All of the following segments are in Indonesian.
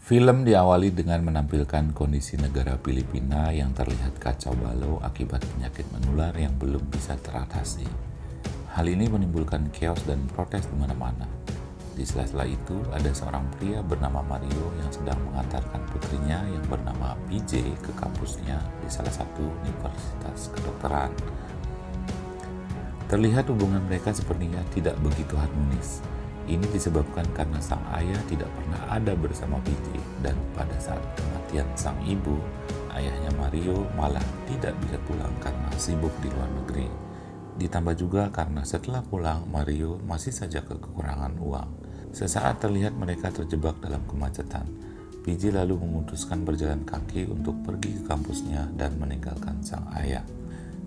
Film diawali dengan menampilkan kondisi negara Filipina yang terlihat kacau balau akibat penyakit menular yang belum bisa teratasi. Hal ini menimbulkan chaos dan protes di mana-mana. Di sela-sela itu, ada seorang pria bernama Mario yang sedang mengantarkan putrinya yang bernama PJ ke kampusnya di salah satu universitas kedokteran. Terlihat hubungan mereka sepertinya tidak begitu harmonis. Ini disebabkan karena sang ayah tidak pernah ada bersama PJ, dan pada saat kematian sang ibu, ayahnya Mario malah tidak bisa pulang karena sibuk di luar negeri. Ditambah juga karena setelah pulang, Mario masih saja kekurangan uang. Sesaat terlihat mereka terjebak dalam kemacetan. PJ lalu memutuskan berjalan kaki untuk pergi ke kampusnya dan meninggalkan sang ayah.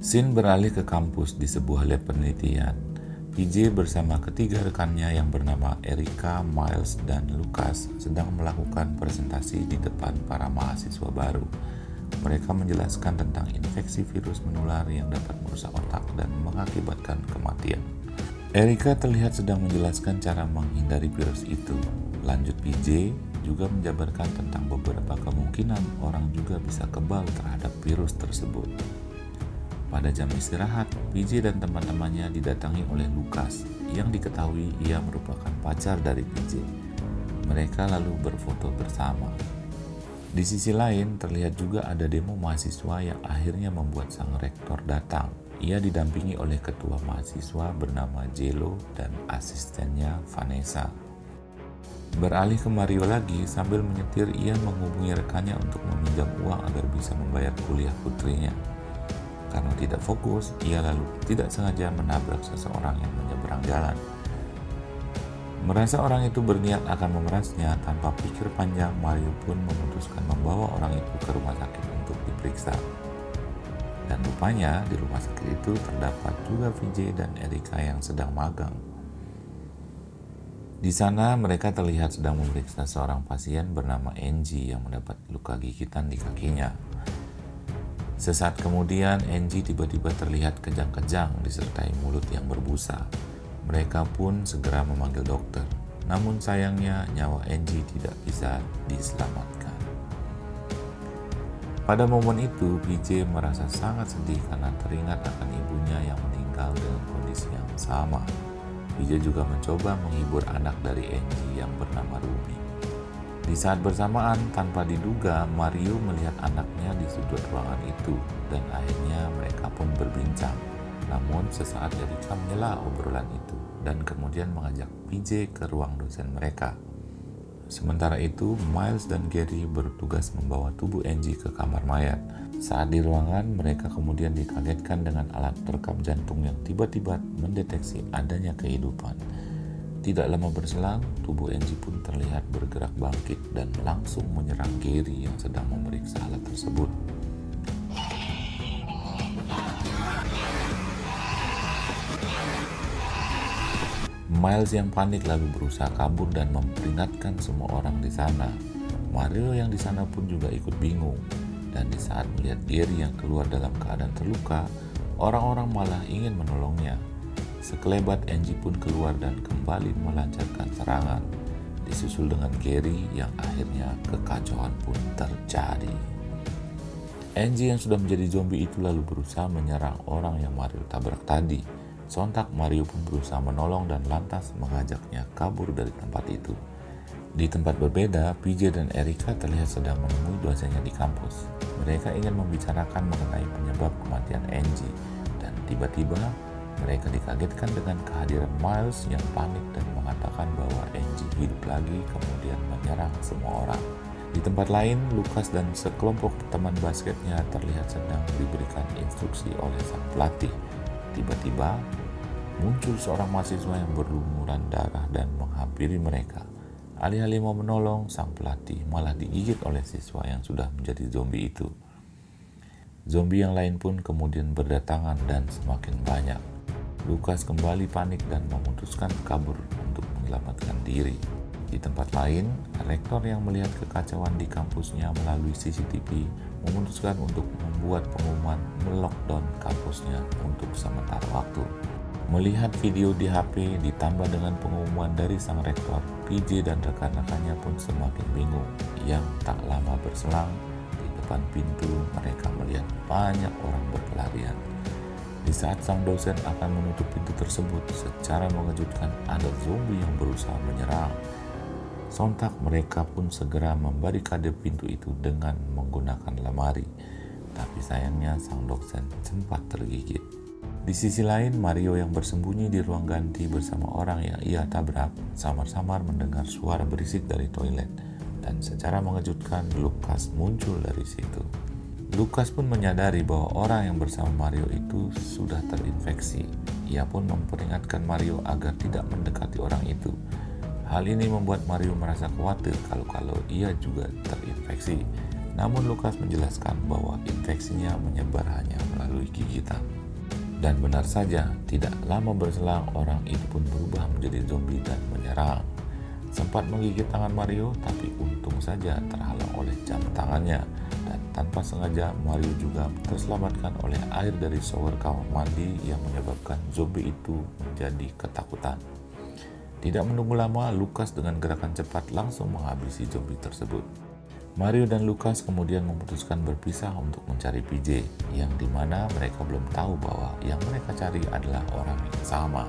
Scene beralih ke kampus di sebuah lab penelitian. PJ bersama ketiga rekannya yang bernama Erika, Miles, dan Lucas sedang melakukan presentasi di depan para mahasiswa baru. Mereka menjelaskan tentang infeksi virus menular yang dapat merusak otak dan mengakibatkan kematian. Erika terlihat sedang menjelaskan cara menghindari virus itu. Lanjut, PJ juga menjabarkan tentang beberapa kemungkinan orang juga bisa kebal terhadap virus tersebut. Pada jam istirahat, PJ dan teman-temannya didatangi oleh Lucas yang diketahui ia merupakan pacar dari PJ. Mereka lalu berfoto bersama. Di sisi lain, terlihat juga ada demo mahasiswa yang akhirnya membuat sang rektor datang. Ia didampingi oleh ketua mahasiswa bernama Jello dan asistennya Vanessa. Beralih ke Mario lagi, sambil menyetir ia menghubungi rekannya untuk meminjam uang agar bisa membayar kuliah putrinya. Karena tidak fokus, ia lalu tidak sengaja menabrak seseorang yang menyeberang jalan. Merasa orang itu berniat akan memerasnya, tanpa pikir panjang, Mario pun memutuskan membawa orang itu ke rumah sakit untuk diperiksa. Dan rupanya di rumah sakit itu terdapat juga VJ dan Erika yang sedang magang. Di sana mereka terlihat sedang memeriksa seorang pasien bernama Angie yang mendapat luka gigitan di kakinya. Sesaat kemudian, Angie tiba-tiba terlihat kejang-kejang disertai mulut yang berbusa. Mereka pun segera memanggil dokter. Namun sayangnya, nyawa Angie tidak bisa diselamatkan. Pada momen itu, PJ merasa sangat sedih karena teringat akan ibunya yang meninggal dengan kondisi yang sama. PJ juga mencoba menghibur anak dari Angie yang bernama Ruby. Di saat bersamaan, tanpa diduga, Mario melihat anaknya di sudut ruangan itu, dan akhirnya mereka pun berbincang. Namun sesaat Erika menyela obrolan itu, dan kemudian mengajak PJ ke ruang dosen mereka. Sementara itu, Miles dan Gary bertugas membawa tubuh Angie ke kamar mayat. Saat di ruangan, mereka kemudian dikagetkan dengan alat perekam jantung yang tiba-tiba mendeteksi adanya kehidupan. Tidak lama berselang, tubuh Angie pun terlihat bergerak bangkit dan langsung menyerang Gary yang sedang memeriksa alat tersebut. Miles yang panik lalu berusaha kabur dan memperingatkan semua orang di sana. Mario yang di sana pun juga ikut bingung. Dan di saat melihat Gary yang keluar dalam keadaan terluka, orang-orang malah ingin menolongnya. Sekelebat Angie pun keluar dan kembali melancarkan serangan, disusul dengan Gary yang akhirnya kekacauan pun terjadi. Angie yang sudah menjadi zombie itu lalu berusaha menyerang orang yang Mario tabrak tadi. Sontak Mario pun berusaha menolong dan lantas mengajaknya kabur dari tempat itu. Di tempat berbeda, PJ dan Erika terlihat sedang menemui dosennya di kampus. Mereka ingin membicarakan mengenai penyebab kematian Angie, dan tiba-tiba mereka dikagetkan dengan kehadiran Miles yang panik dan mengatakan bahwa Angie hidup lagi, kemudian menyerang semua orang. Di tempat lain, Lucas dan sekelompok teman basketnya terlihat sedang diberikan instruksi oleh sang pelatih. Tiba-tiba muncul seorang mahasiswa yang berlumuran darah dan menghampiri mereka. Alih-alih mau menolong, sang pelatih malah digigit oleh siswa yang sudah menjadi zombie itu. Zombie yang lain pun kemudian berdatangan dan semakin banyak. Lucas kembali panik dan memutuskan kabur untuk menyelamatkan diri. Di tempat lain, rektor yang melihat kekacauan di kampusnya melalui CCTV memutuskan untuk membuat pengumuman melockdown kampusnya untuk sementara waktu. Melihat video di HP ditambah dengan pengumuman dari sang rektor, PJ dan rekan-rekannya pun semakin bingung. Yang tak lama berselang, di depan pintu mereka melihat banyak orang berpelarian. Di saat sang dosen akan menutup pintu tersebut, secara mengejutkan ada zombie yang berusaha menyerang. Sontak mereka pun segera membarikade pintu itu dengan menggunakan lemari. Tapi sayangnya sang dosen sempat tergigit. Di sisi lain, Mario yang bersembunyi di ruang ganti bersama orang yang ia tabrak samar-samar mendengar suara berisik dari toilet, dan secara mengejutkan Lukas muncul dari situ. Lukas pun menyadari bahwa orang yang bersama Mario itu sudah terinfeksi. Ia pun memperingatkan Mario agar tidak mendekati orang itu. Hal ini membuat Mario merasa khawatir kalau ia juga terinfeksi. Namun Lukas menjelaskan bahwa infeksinya menyebar hanya melalui gigitan. Dan benar saja, tidak lama berselang orang itu pun berubah menjadi zombie dan menyerang. Sempat menggigit tangan Mario, tapi untung saja terhalang oleh jam tangannya. Dan tanpa sengaja, Mario juga terselamatkan oleh air dari shower kamar mandi yang menyebabkan zombie itu menjadi ketakutan. Tidak menunggu lama, Lukas dengan gerakan cepat langsung menghabisi zombie tersebut. Mario dan Lukas kemudian memutuskan berpisah untuk mencari PJ, yang dimana mereka belum tahu bahwa yang mereka cari adalah orang yang sama.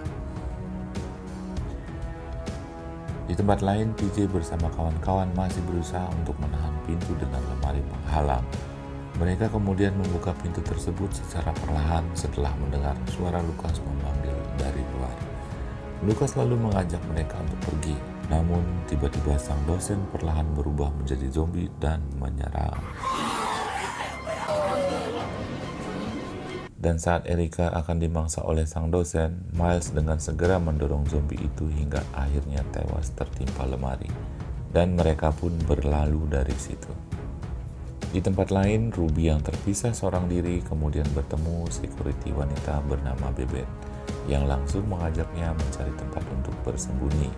Di tempat lain, PJ bersama kawan-kawan masih berusaha untuk menahan pintu dengan lemari penghalang. Mereka kemudian membuka pintu tersebut secara perlahan setelah mendengar suara Lukas memanggil dari luar. Lukas lalu mengajak mereka untuk pergi. Namun, tiba-tiba sang dosen perlahan berubah menjadi zombie dan menyerang. Dan saat Erika akan dimangsa oleh sang dosen, Miles dengan segera mendorong zombie itu hingga akhirnya tewas tertimpa lemari. Dan mereka pun berlalu dari situ. Di tempat lain, Ruby yang terpisah seorang diri kemudian bertemu security wanita bernama Bebet, yang langsung mengajaknya mencari tempat untuk bersembunyi.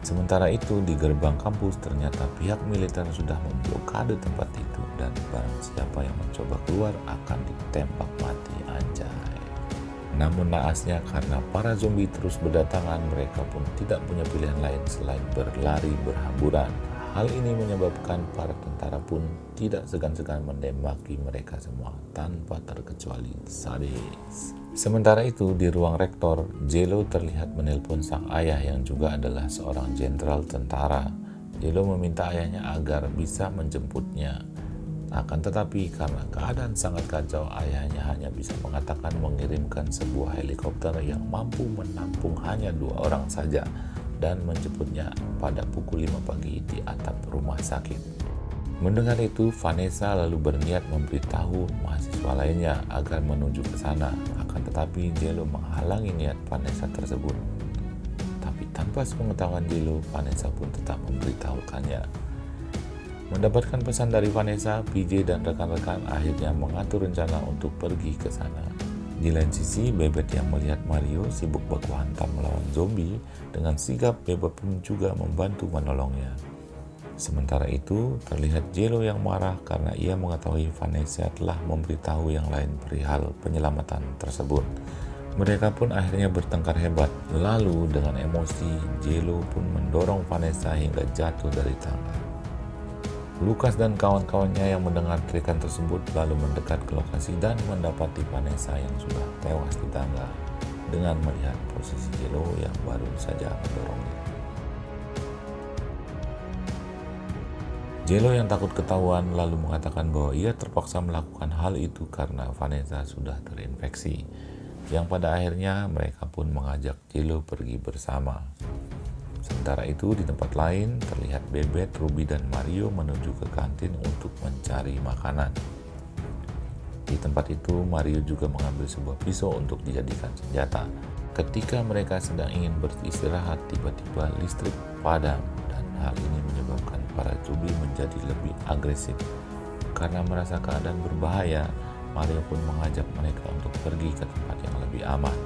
Sementara itu, di gerbang kampus ternyata pihak militer sudah memblokade tempat itu dan barang siapa yang mencoba keluar akan ditembak mati, anjay. Namun naasnya karena para zombie terus berdatangan, mereka pun tidak punya pilihan lain selain berlari berhamburan. Hal ini menyebabkan para tentara pun tidak segan-segan menembaki mereka semua tanpa terkecuali sadis. Sementara itu, di ruang rektor, Jello terlihat menelpon sang ayah yang juga adalah seorang jenderal tentara. Jello meminta ayahnya agar bisa menjemputnya. Akan tetapi karena keadaan sangat kacau, ayahnya hanya bisa mengatakan mengirimkan sebuah helikopter yang mampu menampung hanya 2 orang saja dan menjemputnya pada pukul 5 pagi di atap rumah sakit. Mendengar itu, Vanessa lalu berniat memberitahu mahasiswa lainnya agar menuju ke sana. Akan tetapi Jello menghalangi niat Vanessa tersebut. Tapi tanpa sepengetahuan Jello, Vanessa pun tetap memberitahukannya. Mendapatkan pesan dari Vanessa, PJ dan rekan-rekan akhirnya mengatur rencana untuk pergi ke sana. Di lain sisi, Bebet yang melihat Mario sibuk baku hantam melawan zombie, dengan sigap Bebet pun juga membantu menolongnya. Sementara itu, terlihat Jello yang marah karena ia mengetahui Vanessa telah memberitahu yang lain perihal penyelamatan tersebut. Mereka pun akhirnya bertengkar hebat. Lalu dengan emosi, Jello pun mendorong Vanessa hingga jatuh dari tangga. Lukas dan kawan-kawannya yang mendengar teriakan tersebut lalu mendekat ke lokasi dan mendapati Vanessa yang sudah tewas di tangga dengan melihat posisi Jello yang baru saja mendorongnya. Jello yang takut ketahuan lalu mengatakan bahwa ia terpaksa melakukan hal itu karena Vanessa sudah terinfeksi, yang pada akhirnya mereka pun mengajak Jello pergi bersama. Sementara itu, di tempat lain terlihat Bebet, Ruby, dan Mario menuju ke kantin untuk mencari makanan. Di tempat itu, Mario juga mengambil sebuah pisau untuk dijadikan senjata. Ketika mereka sedang ingin beristirahat, tiba-tiba listrik padam. Hal ini menyebabkan para zombie menjadi lebih agresif. Karena merasa keadaan berbahaya, Mario pun mengajak mereka untuk pergi ke tempat yang lebih aman.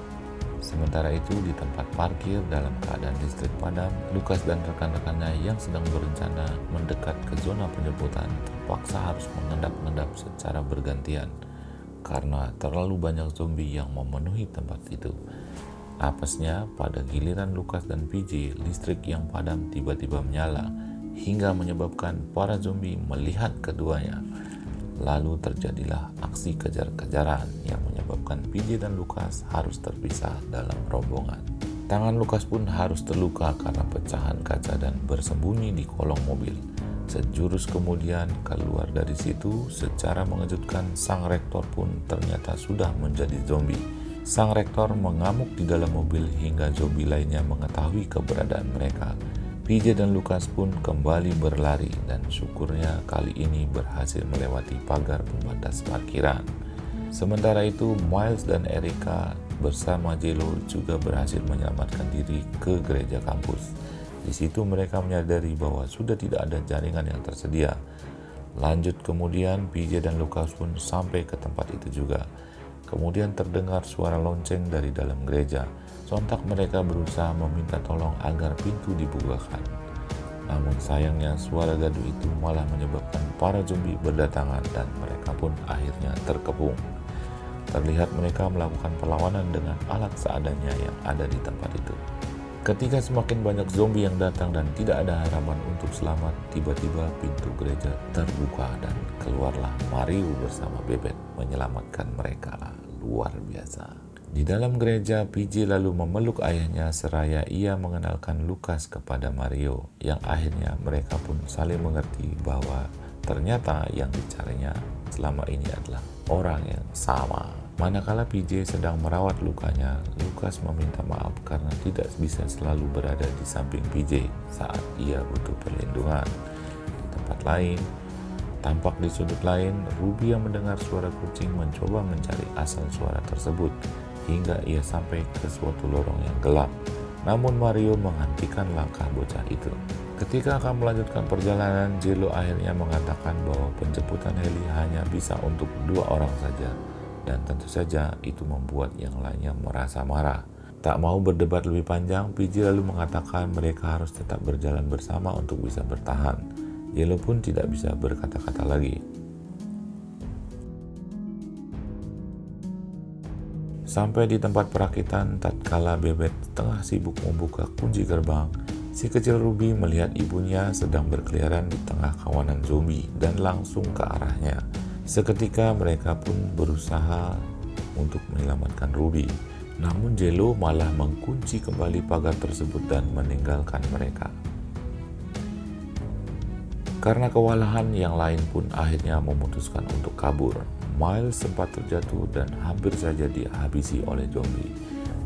Sementara itu, di tempat parkir dalam keadaan listrik padam, Lukas dan rekan-rekannya yang sedang berencana mendekat ke zona penjemputan terpaksa harus mengendap-endap secara bergantian karena terlalu banyak zombie yang memenuhi tempat itu. Apesnya, pada giliran Lucas dan PJ, listrik yang padam tiba-tiba menyala hingga menyebabkan para zombie melihat keduanya. Lalu terjadilah aksi kejar-kejaran yang menyebabkan PJ dan Lucas harus terpisah dalam rombongan. Tangan Lucas pun harus terluka karena pecahan kaca dan bersembunyi di kolong mobil. Sejurus kemudian keluar dari situ, secara mengejutkan sang rektor pun ternyata sudah menjadi zombie. Sang rektor mengamuk di dalam mobil hingga zombie lainnya mengetahui keberadaan mereka. PJ dan Lucas pun kembali berlari dan syukurnya kali ini berhasil melewati pagar pembatas parkiran. Sementara itu, Miles dan Erica bersama Jello juga berhasil menyelamatkan diri ke gereja kampus. Di situ mereka menyadari bahwa sudah tidak ada jaringan yang tersedia. Lanjut kemudian, PJ dan Lucas pun sampai ke tempat itu juga. Kemudian terdengar suara lonceng dari dalam gereja. Sontak mereka berusaha meminta tolong agar pintu dibukakan. Namun sayangnya suara gaduh itu malah menyebabkan para zombie berdatangan dan mereka pun akhirnya terkepung. Terlihat mereka melakukan perlawanan dengan alat seadanya yang ada di tempat itu. Ketika semakin banyak zombie yang datang dan tidak ada harapan untuk selamat, tiba-tiba pintu gereja terbuka dan keluarlah Mario bersama Bebet menyelamatkan mereka. Luar biasa. Di dalam gereja, PJ lalu memeluk ayahnya seraya ia mengenalkan Lucas kepada Mario, yang akhirnya mereka pun saling mengerti bahwa ternyata yang dicarinya selama ini adalah orang yang sama. Manakala PJ sedang merawat lukanya, Lucas meminta maaf karena tidak bisa selalu berada di samping PJ saat ia butuh perlindungan. Di tempat lain, tampak di sudut lain, Ruby yang mendengar suara kucing mencoba mencari asal suara tersebut hingga ia sampai ke suatu lorong yang gelap. Namun Mario menghentikan langkah bocah itu. Ketika akan melanjutkan perjalanan, Jello akhirnya mengatakan bahwa penjemputan heli hanya bisa untuk 2 orang saja. Dan tentu saja itu membuat yang lainnya merasa marah. Tak mau berdebat lebih panjang, PJ lalu mengatakan mereka harus tetap berjalan bersama untuk bisa bertahan. Jello pun tidak bisa berkata-kata lagi. Sampai di tempat perakitan, tatkala Bebet tengah sibuk membuka kunci gerbang, si kecil Ruby melihat ibunya sedang berkeliaran di tengah kawanan zombie dan langsung ke arahnya. Seketika mereka pun berusaha untuk menyelamatkan Ruby. Namun Jello malah mengunci kembali pagar tersebut dan meninggalkan mereka. Karena kewalahan, yang lain pun akhirnya memutuskan untuk kabur. Miles sempat terjatuh dan hampir saja dihabisi oleh zombie.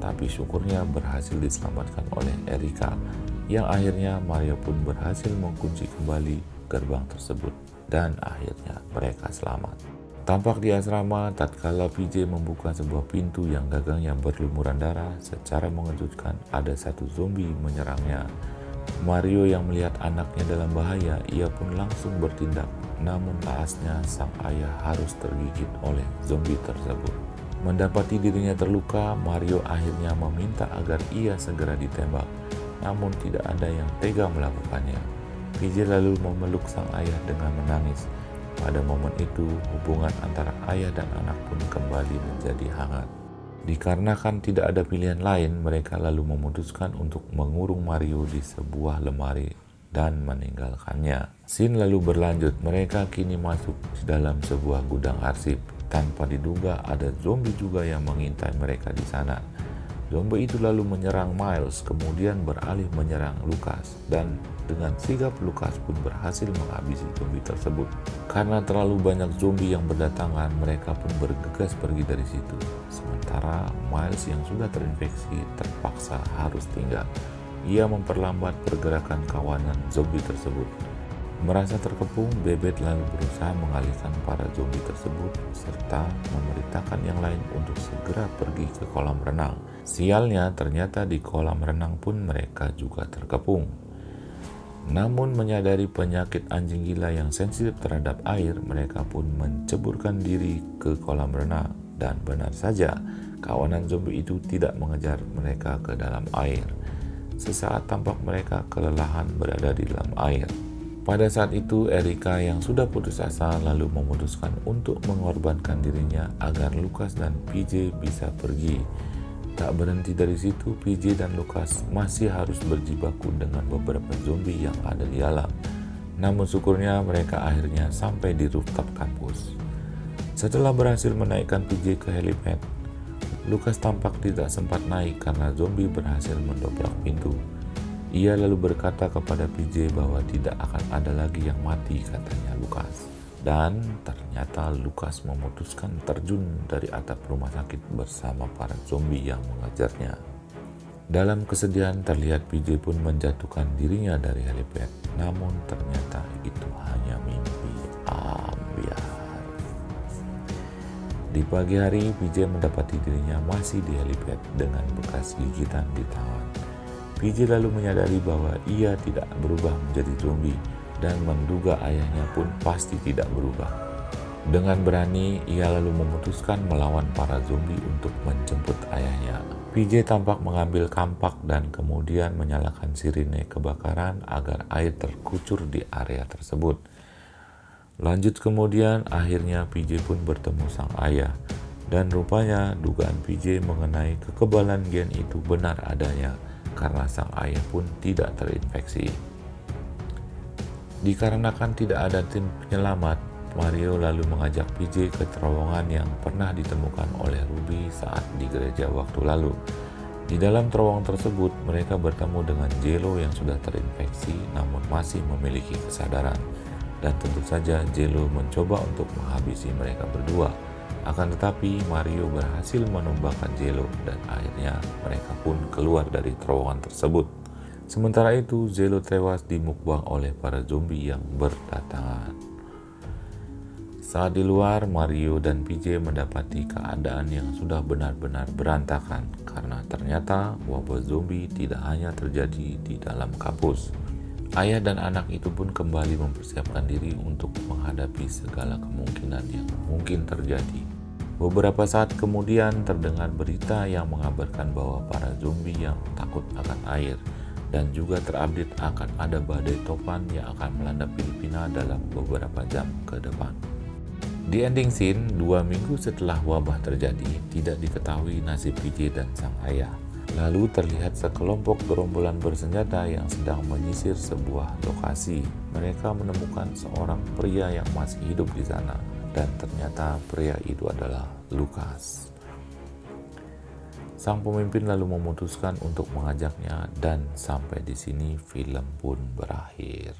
Tapi syukurnya berhasil diselamatkan oleh Erica, yang akhirnya Mario pun berhasil mengunci kembali gerbang tersebut. Dan akhirnya mereka selamat. Tampak di asrama, tatkala PJ membuka sebuah pintu yang gagangnya berlumuran darah, secara mengejutkan ada satu zombie menyerangnya. Mario yang melihat anaknya dalam bahaya, ia pun langsung bertindak. Namun naasnya sang ayah harus tergigit oleh zombie tersebut. Mendapati dirinya terluka, Mario akhirnya meminta agar ia segera ditembak. Namun tidak ada yang tega melakukannya. PJ lalu memeluk sang ayah dengan menangis. Pada momen itu, hubungan antara ayah dan anak pun kembali menjadi hangat. Dikarenakan tidak ada pilihan lain, mereka lalu memutuskan untuk mengurung Mario di sebuah lemari dan meninggalkannya. Scene lalu berlanjut, mereka kini masuk di dalam sebuah gudang arsip. Tanpa diduga ada zombie juga yang mengintai mereka di sana. Zombie itu lalu menyerang Miles, kemudian beralih menyerang Lucas, dan dengan sigap Lucas pun berhasil menghabisi zombie tersebut. Karena terlalu banyak zombie yang berdatangan, mereka pun bergegas pergi dari situ. Sementara Miles yang sudah terinfeksi terpaksa harus tinggal. Ia memperlambat pergerakan kawanan zombie tersebut. Merasa terkepung, Bebet lalu berusaha mengalihkan para zombie tersebut serta memerintahkan yang lain untuk segera pergi ke kolam renang. Sialnya, ternyata di kolam renang pun mereka juga terkepung. Namun menyadari penyakit anjing gila yang sensitif terhadap air, mereka pun menceburkan diri ke kolam renang. Dan benar saja, kawanan zombie itu tidak mengejar mereka ke dalam air. Sesaat tampak mereka kelelahan berada di dalam air. Pada saat itu, Erica yang sudah putus asa lalu memutuskan untuk mengorbankan dirinya agar Lucas dan PJ bisa pergi. Tak berhenti dari situ, PJ dan Lukas masih harus berjibaku dengan beberapa zombie yang ada di alam. Namun syukurnya mereka akhirnya sampai di rooftop kampus. Setelah berhasil menaikkan PJ ke helipad, Lukas tampak tidak sempat naik karena zombie berhasil mendobrak pintu. Ia lalu berkata kepada PJ bahwa tidak akan ada lagi yang mati, katanya Lukas. Dan ternyata Lukas memutuskan terjun dari atap rumah sakit bersama para zombie yang mengejarnya. Dalam kesedihan terlihat PJ pun menjatuhkan dirinya dari helipad, namun ternyata itu hanya mimpi ambiar. Di pagi hari, PJ mendapati dirinya masih di helipad dengan bekas gigitan di tangan. PJ lalu menyadari bahwa ia tidak berubah menjadi zombie dan menduga ayahnya pun pasti tidak berubah. Dengan berani, ia lalu memutuskan melawan para zombie untuk menjemput ayahnya. PJ tampak mengambil kampak dan kemudian menyalakan sirine kebakaran agar air terkucur di area tersebut. Lanjut kemudian, akhirnya PJ pun bertemu sang ayah. Dan rupanya dugaan PJ mengenai kekebalan gen itu benar adanya karena sang ayah pun tidak terinfeksi. Dikarenakan tidak ada tim penyelamat, Mario lalu mengajak PJ ke terowongan yang pernah ditemukan oleh Ruby saat di gereja waktu lalu. Di dalam terowongan tersebut, mereka bertemu dengan Jello yang sudah terinfeksi namun masih memiliki kesadaran. Dan tentu saja Jello mencoba untuk menghabisi mereka berdua. Akan tetapi Mario berhasil menumbalkan Jello dan akhirnya mereka pun keluar dari terowongan tersebut. Sementara itu, Jello tewas dimukbang oleh para zombie yang berdatangan. Saat di luar, Mario dan PJ mendapati keadaan yang sudah benar-benar berantakan karena ternyata wabah zombie tidak hanya terjadi di dalam kampus. Ayah dan anak itu pun kembali mempersiapkan diri untuk menghadapi segala kemungkinan yang mungkin terjadi. Beberapa saat kemudian terdengar berita yang mengabarkan bahwa para zombie yang takut akan air dan juga terupdate akan ada badai topan yang akan melanda Filipina dalam beberapa jam ke depan. Di ending scene, 2 minggu setelah wabah terjadi, tidak diketahui nasib PJ dan sang ayah. Lalu terlihat sekelompok gerombolan bersenjata yang sedang menyisir sebuah lokasi. Mereka menemukan seorang pria yang masih hidup di sana, dan ternyata pria itu adalah Lukas. Sang pemimpin lalu memutuskan untuk mengajaknya dan sampai di sini film pun berakhir.